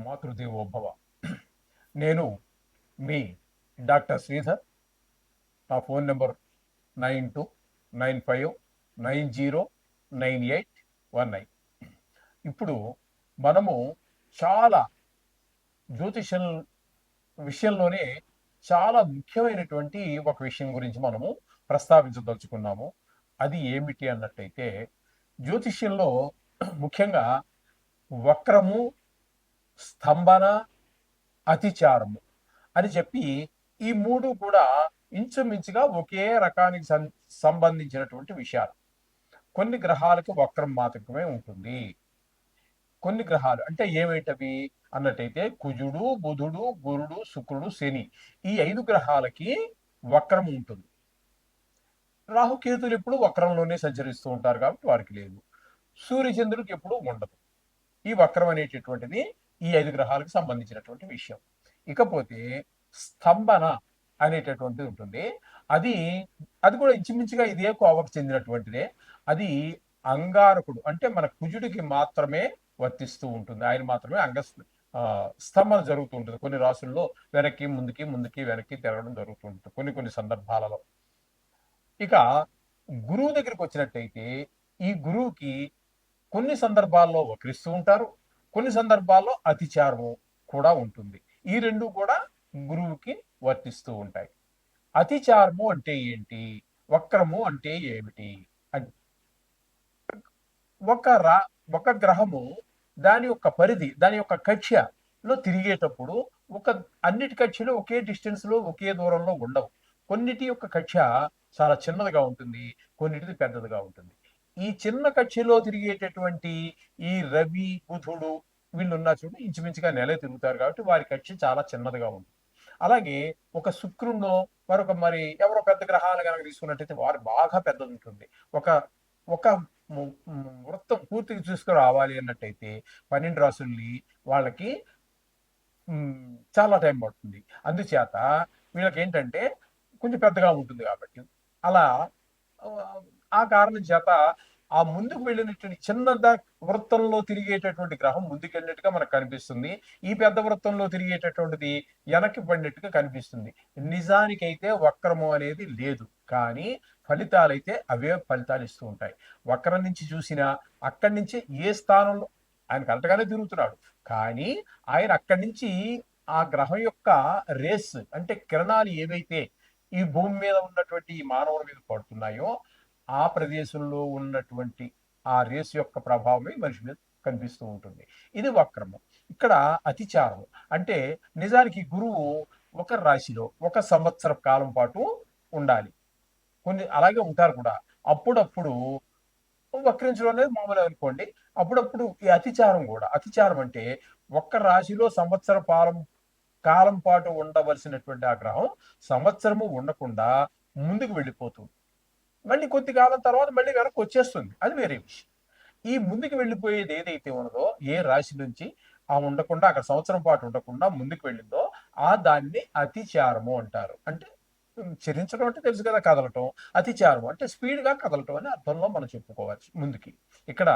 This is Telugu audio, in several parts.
మాతృదేవోభవ. నేను మీ డాక్టర్ శ్రీధర్. నా ఫోన్ నెంబర్ 9295909819. ఇప్పుడు మనము చాలా జ్యోతిషం విషయంలోనే చాలా ముఖ్యమైనటువంటి ఒక విషయం గురించి మనము ప్రస్తావించదలుచుకున్నాము. అది ఏమిటి అన్నట్టయితే, జ్యోతిష్యంలో ముఖ్యంగా వక్రము, స్తంభన, అతిచారము అని చెప్పి ఈ మూడు కూడా ఇంచుమించుగా ఒకే రకానికి సంబంధించినటువంటి విషయాలు. కొన్ని గ్రహాలకు వక్రం మాత్రమే ఉంటుంది. కొన్ని గ్రహాలు అంటే ఏమిటవి అన్నట్టయితే కుజుడు, బుధుడు, గురుడు, శుక్రుడు, శని, ఈ 5 గ్రహాలకి వక్రం ఉంటుంది. రాహుకేతులు ఎప్పుడు వక్రంలోనే సంచరిస్తూ ఉంటారు కాబట్టి వారికి లేదు. సూర్యచంద్రుడికి ఎప్పుడు ఉండదు. ఈ వక్రం అనేటటువంటిది ఈ 5 గ్రహాలకు సంబంధించినటువంటి విషయం. ఇకపోతే స్తంభన అనేటటువంటిది ఉంటుంది. అది కూడా ఇంచుమించుగా ఇదే కోవకు చెందినటువంటిదే. అది అంగారకుడు అంటే మన కుజుడికి మాత్రమే వర్తిస్తూ ఉంటుంది. ఆయన మాత్రమే స్తంభన జరుగుతూ ఉంటుంది. కొన్ని రాసుల్లో వెనక్కి ముందుకి ముందుకి వెనక్కి తిరగడం జరుగుతూ ఉంటుంది కొన్ని సందర్భాలలో. ఇక గురువు దగ్గరికి వచ్చినట్టయితే ఈ గురువుకి కొన్ని సందర్భాల్లో వక్రిస్తూ ఉంటారు, కొన్ని సందర్భాల్లో అతిచారము కూడా ఉంటుంది. ఈ రెండు కూడా గురువుకి వర్తిస్తూ ఉంటాయి. అతిచారము అంటే ఏంటి, వక్రము అంటే ఏమిటి? ఒక గ్రహము దాని యొక్క పరిధి, దాని యొక్క కక్ష్యలో తిరిగేటప్పుడు అన్నిటి కక్ష్యలు ఒకే డిస్టెన్స్ లో ఒకే దూరంలో ఉండవు. కొన్నిటి యొక్క కక్ష్య చాలా చిన్నదిగా ఉంటుంది, కొన్నిటిది పెద్దదిగా ఉంటుంది. ఈ చిన్న కక్ష్యలో తిరిగేటటువంటి ఈ రవి, బుధుడు వీళ్ళున్నా చూడు ఇంచుమించుగా నెల తిరుగుతారు కాబట్టి వారి కక్ష్య చాలా చిన్నదిగా ఉంటుంది. అలాగే ఒక శుక్రుడినో మరొక మరి ఎవరో పెద్ద గ్రహాలు కనుక తీసుకున్నట్టయితే వారు బాగా పెద్దది ఉంటుంది. ఒక ఒక వృత్తం పూర్తిగా చూసుకురావాలి అన్నట్టయితే 12 రాసుల్ని వాళ్ళకి చాలా టైం పడుతుంది. అందుచేత వీళ్ళకి ఏంటంటే కొంచెం పెద్దగా ఉంటుంది కాబట్టి అలా ఆ కారణం చేత ఆ ముందుకు వెళ్ళినటువంటి చిన్న వృత్తంలో తిరిగేటటువంటి గ్రహం ముందుకెళ్ళినట్టుగా మనకు కనిపిస్తుంది. ఈ పెద్ద వృత్తంలో తిరిగేటటువంటిది వెనక్కి పడినట్టుగా కనిపిస్తుంది. నిజానికైతే వక్రము అనేది లేదు, కానీ ఫలితాలైతే అవే ఫలితాలు ఇస్తూ ఉంటాయి. వక్రం నుంచి చూసినా అక్కడి నుంచి ఏ స్థానంలో ఆయన కరెక్ట్గానే తిరుగుతున్నాడు, కానీ ఆయన అక్కడి నుంచి ఆ గ్రహం యొక్క రేస్ అంటే కిరణాలు ఏవైతే ఈ భూమి మీద ఉన్నటువంటి ఈ మానవుల మీద పడుతున్నాయో ఆ ప్రదేశంలో ఉన్నటువంటి ఆ రేసు యొక్క ప్రభావమే మనిషి మీద కనిపిస్తూ ఉంటుంది. ఇది వక్రము. ఇక్కడ అతిచారం అంటే నిజానికి గురువు ఒక రాశిలో 1 సంవత్సర కాలం పాటు ఉండాలి. కొన్ని అలాగే ఉంటారు కూడా. అప్పుడప్పుడు వక్రించడం అనేది మామూలు అనుకోండి. అప్పుడప్పుడు ఈ అతిచారం కూడా. అతిచారం అంటే ఒక్క రాశిలో సంవత్సర కాలం పాటు ఉండవలసినటువంటి ఆ గ్రహం సంవత్సరము ఉండకుండా ముందుకు వెళ్ళిపోతుంది. మళ్ళీ కొద్ది కాలం తర్వాత మళ్ళీ వెనక్కి వచ్చేస్తుంది. అది వేరే విషయం. ఈ ముందుకు వెళ్ళిపోయేది ఏదైతే ఉన్నదో, ఏ రాశి నుంచి ఉండకుండా అక్కడ సంవత్సరం పాటు ఉండకుండా ముందుకు వెళ్ళిందో దాన్ని అతిచారము అంటారు. అంటే చరించడం అంటే తెలుసు కదా, కదలటం. అతిచారం అంటే స్పీడ్ గా కదలటం అనే అర్థంలో మనం చెప్పుకోవచ్చు ముందుకి. ఇక్కడ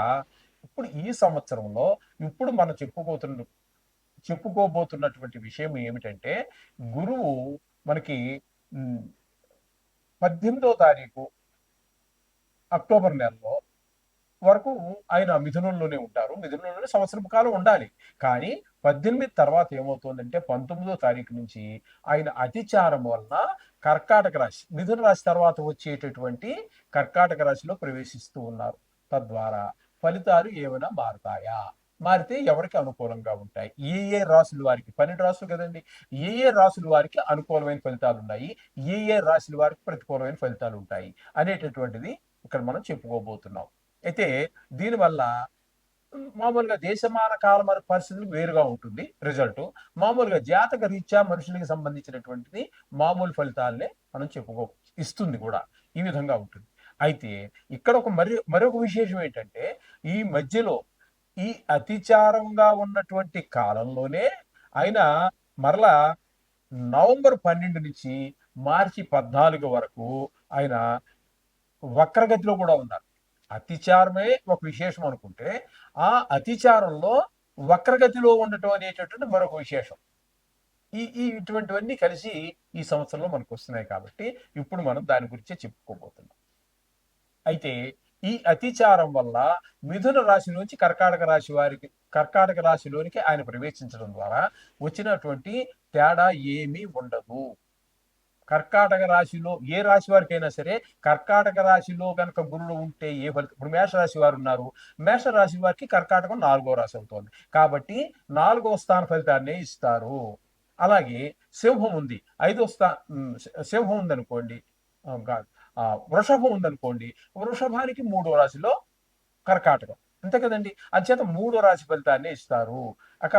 ఇప్పుడు ఈ సంవత్సరంలో ఇప్పుడు మనం చెప్పుకోబోతున్నటువంటి విషయం ఏమిటంటే, గురువు మనకి 18వ తారీఖు అక్టోబర్ నెలలో వరకు ఆయన మిథునంలోనే ఉంటారు. మిథునంలోనే సంవత్సరం కాలం ఉండాలి. కానీ 18 తర్వాత ఏమవుతుందంటే 19వ తారీఖు నుంచి ఆయన అతిచారం వలన కర్కాటక రాశి, మిథున రాశి తర్వాత వచ్చేటటువంటి కర్కాటక రాశిలో ప్రవేశిస్తూ ఉన్నారు. తద్వారా ఫలితాలు ఏమైనా మారుతాయా? మారితే ఎవరికి అనుకూలంగా ఉంటాయి? ఏ రాశుల వారికి, 12 రాశులు కదండి, ఏ రాశుల వారికి అనుకూలమైన ఫలితాలు ఉన్నాయి, ఏ రాశుల వారికి ప్రతికూలమైన ఫలితాలు ఉంటాయి అనేటటువంటిది ఇక్కడ మనం చెప్పుకోబోతున్నాం. అయితే దీనివల్ల మామూలుగా దేశమాన కాల పరిస్థితులు వేరుగా ఉంటుంది రిజల్ట్. మామూలుగా జాతక రీత్యా మనుషులకి సంబంధించినటువంటిది మామూలు ఫలితాలనే మనం ఇస్తుంది కూడా. ఈ విధంగా ఉంటుంది. అయితే ఇక్కడ మరొక విశేషం ఏంటంటే, ఈ మధ్యలో ఈ అతిచారంగా ఉన్నటువంటి కాలంలోనే ఆయన మరలా నవంబర్ 12 నుంచి మార్చి 14 వరకు ఆయన వక్రగతిలో కూడా ఉన్నారు. అతిచారమే ఒక విశేషం అనుకుంటే, ఆ అతిచారంలో వక్రగతిలో ఉండటం అనేటటువంటి మరొక విశేషం. ఇటువంటివన్నీ కలిసి ఈ సంవత్సరంలో మనకు వస్తున్నాయి కాబట్టి ఇప్పుడు మనం దాని గురించే చెప్పుకోబోతున్నాం. అయితే ఈ అతిచారం వల్ల మిథున రాశిలోంచి కర్కాటక రాశిలోనికి ఆయన ప్రవేశించడం ద్వారా వచ్చినటువంటి తేడా ఏమీ ఉండదు. కర్కాటక రాశిలో ఏ రాశి వారికైనా సరే కర్కాటక రాశిలో కనుక గురుడు ఉంటే ఏ ఫలితం, ఇప్పుడు మేషరాశి వారు ఉన్నారు, మేషరాశి వారికి కర్కాటకం 4వ రాశి అవుతోంది కాబట్టి 4వ స్థాన ఫలితాన్ని ఇస్తారు. అలాగే సింహం ఉంది, సింహం ఉందనుకోండి, వృషభం ఉందనుకోండి, వృషభానికి 3వ రాశిలో కర్కాటకం, అంతే కదండి. అంచేత 3వ రాశి ఫలితాన్ని ఇస్తారు. అక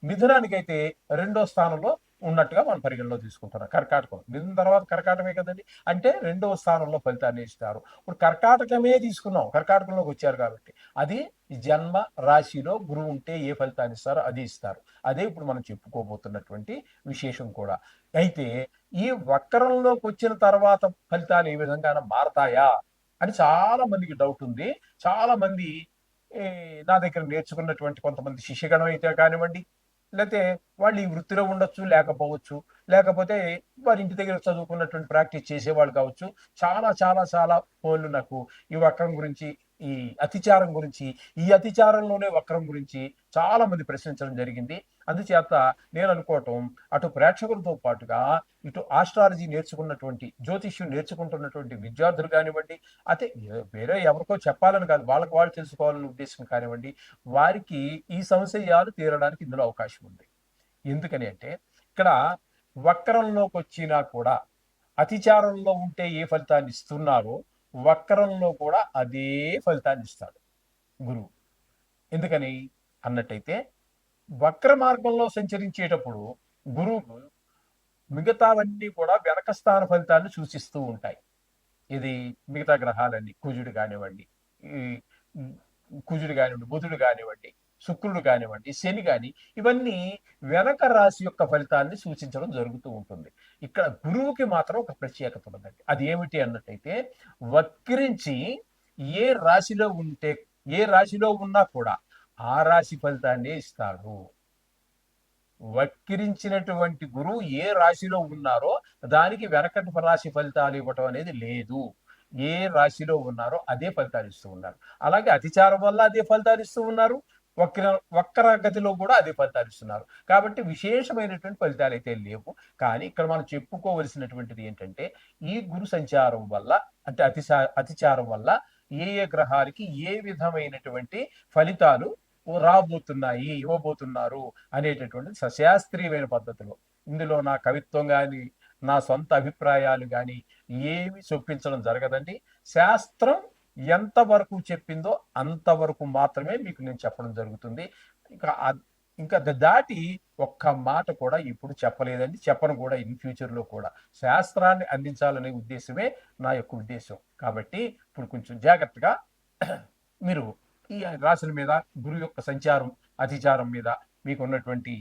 మిథునానికైతే 2వ స్థానంలో ఉన్నట్టుగా మనం పరిగణలో తీసుకుంటున్నాం. కర్కాటకం మిథున తర్వాత కర్కాటకమే కదండి, అంటే 2వ స్థానంలో ఫలితాన్ని ఇస్తారు. ఇప్పుడు కర్కాటకమే తీసుకున్నాం, కర్కాటకంలోకి వచ్చారు కాబట్టి అది జన్మ రాశిలో గురువు ఉంటే ఏ ఫలితాన్ని ఇస్తారో అది ఇస్తారు. అదే ఇప్పుడు మనం చెప్పుకోబోతున్నటువంటి విశేషం కూడా. అయితే ఈ వక్రంలోకి వచ్చిన తర్వాత ఫలితాలు ఏ విధంగా మారతాయా అని చాలా మందికి డౌట్ ఉంది. చాలా మంది నా దగ్గర నేర్చుకున్నటువంటి కొంతమంది శిష్యగణం అయితే కానివ్వండి, లేకపోతే వాళ్ళు ఈ వృత్తిలో ఉండొచ్చు, లేకపోవచ్చు, లేకపోతే వారి ఇంటి దగ్గర చదువుకున్నటువంటి ప్రాక్టీస్ చేసేవాళ్ళు కావచ్చు. చాలా చాలా చాలా ఫోన్లు నాకు ఈ వక్రం గురించి, ఈ అతిచారం గురించి, ఈ అతిచారంలోనే వక్రం గురించి చాలా మంది ప్రశ్నించడం జరిగింది. అందుచేత నేను అనుకోవటం, అటు ప్రేక్షకులతో పాటుగా ఇటు ఆస్ట్రాలజీ నేర్చుకున్నటువంటి, జ్యోతిష్యం నేర్చుకుంటున్నటువంటి విద్యార్థులు కానివ్వండి, అయితే వేరే ఎవరికో చెప్పాలని కాదు, వాళ్ళకి వాళ్ళు తెలుసుకోవాలనే ఉద్దేశం కానివ్వండి, వారికి ఈ సంశయాలు తీరడానికి ఇందులో అవకాశం ఉంది. ఎందుకని అంటే ఇక్కడ వక్రంలోకి వచ్చినా కూడా అతిచారంలో ఉంటే ఏ ఫలితాన్ని ఇస్తున్నారో వక్రంలో కూడా అదే ఫలితాన్ని ఇస్తాడు గురువు. ఎందుకని అన్నట్టయితే వక్ర మార్గంలో సంచరించేటప్పుడు గురువు మిగతావన్నీ కూడా వెనక స్థాన ఫలితాన్ని సూచిస్తూ ఉంటాయి. ఇది మిగతా గ్రహాలన్నీ, కుజుడు కానివ్వండి, బుధుడు కానివ్వండి, శుక్రుడు కానివ్వండి, శని కాని, ఇవన్నీ వెనక రాశి యొక్క ఫలితాన్ని సూచించడం జరుగుతూ ఉంటుంది. ఇక్కడ గురువుకి మాత్రం ఒక ప్రత్యేకత ఉందండి. అది ఏమిటి అన్నట్టయితే వక్రించి ఏ రాశిలో ఉంటే, ఏ రాశిలో ఉన్నా కూడా ఆ రాశి ఫలితాన్ని ఇస్తాడు. వక్రించినటువంటి గురువు ఏ రాశిలో ఉన్నారో దానికి వెనకటి రాశి ఫలితాలు ఇవ్వటం అనేది లేదు. ఏ రాశిలో ఉన్నారో అదే ఫలితాలు ఇస్తూ ఉన్నారు. అలాగే అతిచారం వల్ల అదే ఫలితాలు ఇస్తూ ఉన్నారు, వక్ర గతిలో కూడా అదే ఫలితాలు ఇస్తున్నారు. కాబట్టి విశేషమైనటువంటి ఫలితాలు అయితే లేవు. కానీ ఇక్కడ మనం చెప్పుకోవలసినటువంటిది ఏంటంటే ఈ గురు సంచారం వల్ల, అంటే అతిచారం వల్ల ఏ ఏ గ్రహాలకి ఏ విధమైనటువంటి ఫలితాలు రాబోతున్నాయి, ఇవ్వబోతున్నారు అనేటటువంటి సశాస్త్రీయమైన పద్ధతిలో, ఇందులో నా కవిత్వం కానీ నా సొంత అభిప్రాయాలు కానీ ఏమి చొప్పించడం జరగదండి. శాస్త్రం ఎంతవరకు చెప్పిందో అంతవరకు మాత్రమే మీకు నేను చెప్పడం జరుగుతుంది. ఇంకా దాటి ఒక్క మాట కూడా ఇప్పుడు చెప్పలేదండి, చెప్పను కూడా ఇన్ ఫ్యూచర్లో కూడా. శాస్త్రాన్ని అందించాలనే ఉద్దేశమే నా యొక్క ఉద్దేశం. కాబట్టి ఇప్పుడు కొంచెం జాగ్రత్తగా మీరు ఈ రాశుల మీద గురువు యొక్క సంచారం, అతిచారం మీద మీకు ఉన్నటువంటి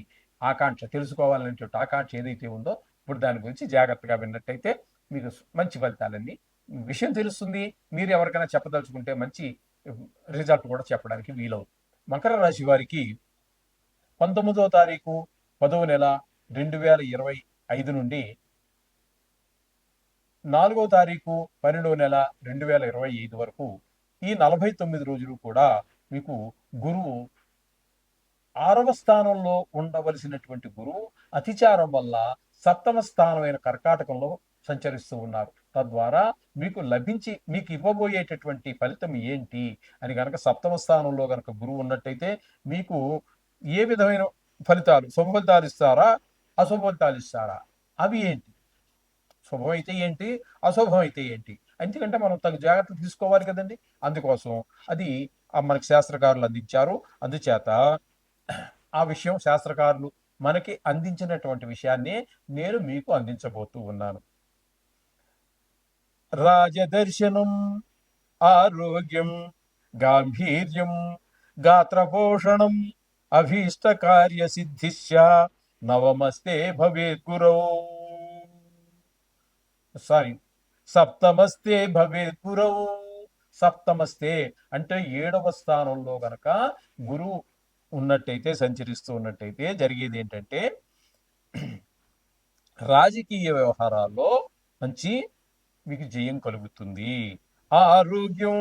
ఆకాంక్ష, తెలుసుకోవాలనేటువంటి ఆకాంక్ష ఏదైతే ఉందో ఇప్పుడు దాని గురించి జాగ్రత్తగా విన్నట్టయితే మీకు మంచి ఫలితాలన్నీ విషయం తెలుస్తుంది. మీరు ఎవరికైనా చెప్పదలుచుకుంటే మంచి రిజల్ట్ కూడా చెప్పడానికి వీలవుతుంది. మకర రాశి వారికి 19వ తారీఖు 10వ నెల 2025 నుండి 4వ తారీఖు 12వ నెల 2025 వరకు ఈ 49 రోజులు కూడా మీకు గురువు 6వ స్థానంలో ఉండవలసినటువంటి గురువు అతిచారం వల్ల 7వ స్థానమైన కర్కాటకంలో సంచరిస్తూ ఉన్నారు. తద్వారా మీకు ఇవ్వబోయేటటువంటి ఫలితం ఏంటి అని కనుక 7వ స్థానంలో కనుక గురువు ఉన్నట్టయితే మీకు ఏ విధమైన ఫలితాలు, శుభ ఫలితాలు ఇస్తారా, అశుభ ఫలితాలు ఇస్తారా, అవి ఏంటి, శుభం అయితే ఏంటి, అశుభం అయితే ఏంటి, ఎందుకంటే మనం తగు జాగ్రత్తలు తీసుకోవాలి కదండి. అందుకోసం అది మనకి శాస్త్రకారులు అందించారు. అందుచేత ఆ విషయం శాస్త్రకారులు మనకి అందించినటువంటి విషయాన్ని నేను మీకు అందించబోతూ ఉన్నాను. రాజదర్శనం, ఆరోగ్యం, గాంభీర్యం, గాత్రపోషణం, అభీష్ట కార్య సిద్ధిశ్చ నవమస్తే భవేత్ గురౌ, సప్తమస్తే భవేత్ గురౌ. సప్తమస్తే అంటే 7వ స్థానంలో గనక గురువు ఉన్నట్టయితే, సంచరిస్తూ ఉన్నట్టయితే జరిగేది ఏంటంటే రాజకీయ వ్యవహారాల్లో మంచి మీకు జయం కలుగుతుంది. ఆరోగ్యం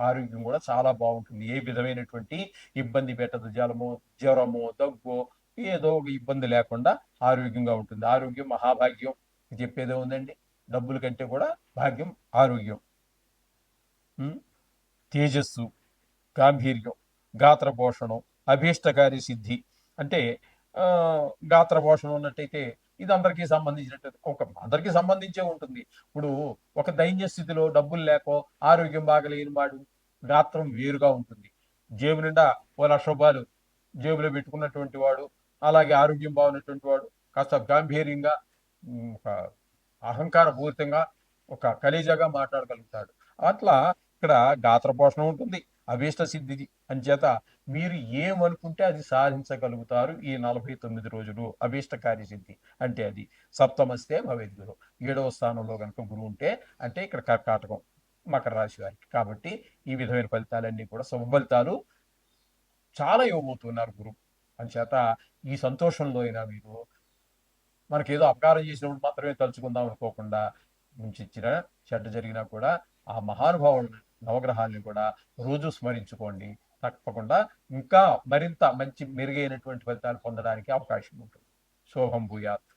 ఆరోగ్యం కూడా చాలా బాగుంటుంది. ఏ విధమైనటువంటి ఇబ్బంది పెట్టదు. జలము, జ్వరము, దగ్గు ఏదో ఒక ఇబ్బంది లేకుండా ఆరోగ్యంగా ఉంటుంది. ఆరోగ్యం మహాభాగ్యం చెప్పేదే ఉందండి. డబ్బుల కంటే కూడా భాగ్యం ఆరోగ్యం. తేజస్సు, గాంభీర్యం, గాత్రపోషణం, అభీష్టకారి సిద్ధి. అంటే గాత్రపోషణం ఉన్నట్టయితే ఇది అందరికీ సంబంధించినట్టు అందరికీ సంబంధించే ఉంటుంది. ఇప్పుడు ఒక దైన్య స్థితిలో డబ్బులు లేకో ఆరోగ్యం బాగలేని వాడు గాత్రం వేరుగా ఉంటుంది. జేబు నిండా ₹1,00,000 జేబులో పెట్టుకున్నటువంటి వాడు, అలాగే ఆరోగ్యం బాగున్నటువంటి వాడు కాస్త గాంభీర్యంగా, ఒక అహంకారపూరితంగా, ఒక కలేజాగా మాట్లాడగలుగుతాడు. అట్లా ఇక్కడ గాత్రపోషణం ఉంటుంది, అభీష్ట సిద్ధి అంచేత మీరు ఏమనుకుంటే అది సాధించగలుగుతారు ఈ 49 రోజులు. అభీష్టకారి సిద్ధి అంటే అది సప్తమస్తే భవేద్ గురు. 7వ స్థానంలో కనుక గురువు ఉంటే, అంటే ఇక్కడ కర్కాటకం మకర రాశి వారికి. కాబట్టి ఈ విధమైన ఫలితాలన్నీ కూడా శుభ ఫలితాలు చాలా ఇవ్వబోతున్నారు గురువు. అంచేత ఈ సంతోషంలో అయినా మీరు మనకేదో అపకారం చేసినప్పుడు మాత్రమే తలుచుకుందాం అనుకోకుండా, నుంచి ఇచ్చిన చెడ్డ జరిగినా కూడా ఆ మహానుభావులను, నవగ్రహాలను కూడా రోజు స్మరించుకోండి. తప్పకుండా ఇంకా మరింత మంచి మెరుగైనటువంటి ఫలితాలు పొందడానికి అవకాశం ఉంటుంది. శోభం భూయాత్.